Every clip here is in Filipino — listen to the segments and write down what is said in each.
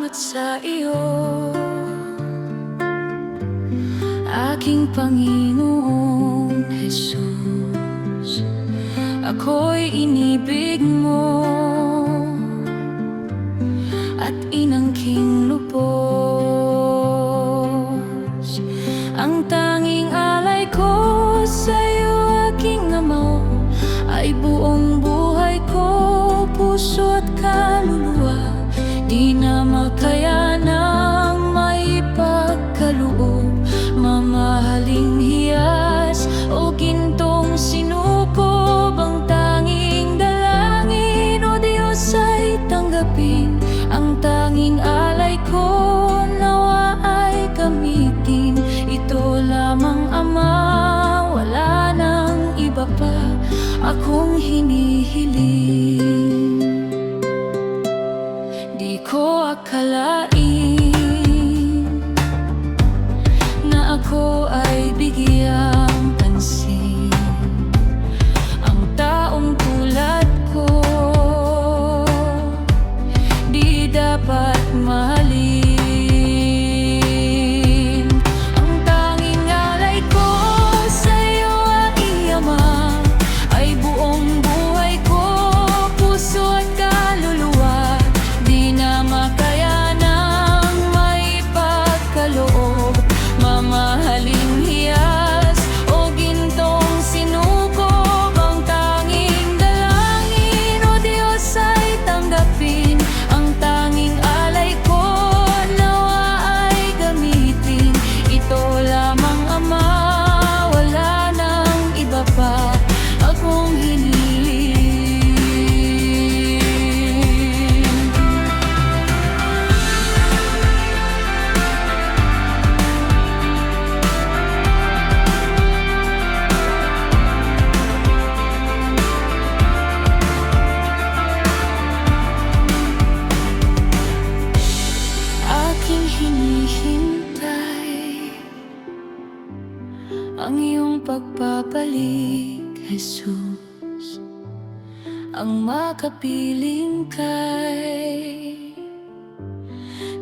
salamat sa iyo, aking Panginoong Jesus. Ako'y inibig mo at inangking lubos. Ang tanging alay ko sa'yo, aking Ama, ay buong buhay ko, puso at kaluluwa. Di na makayanang maipagkaloob, mamahaling hiyas o gintong sinukob. Ang tanging dalangin, o Diyos, ay tanggapin. Ang tanging alay ko, nawa ay gamitin. Ito lamang, Ama, wala nang iba pa akong hinihiling. Di ko akalain na ako ay bigyang pansin. Ang taong tulad ko di dapat mahalin. Ang tanging alay ko sa'yo, aking Ama, ay buong buhay ko, puso at kaluluwa. Di na makayanang maipagkaloob, mamahaling hiyas o gintong sinukob. Ang tanging dalangin, o Diyos, ay tanggapin. Ang tanging alay ko, nawa ay gamitin. Ito lamang, Ama, wala nang iba pa akong hinihiling. Aking hinihintay ang iyong pagpapalik, Jesus, ang makapiling kay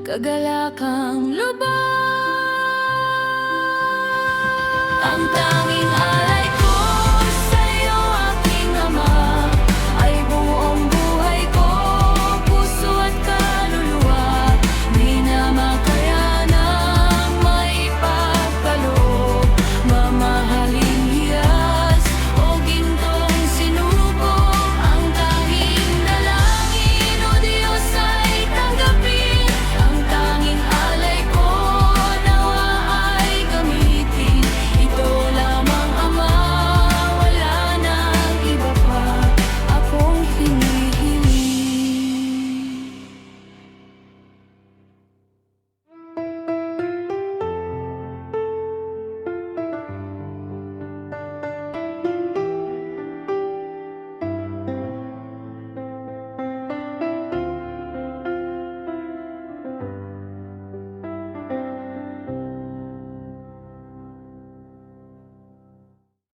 kagalakang lubos. Ang tanging alay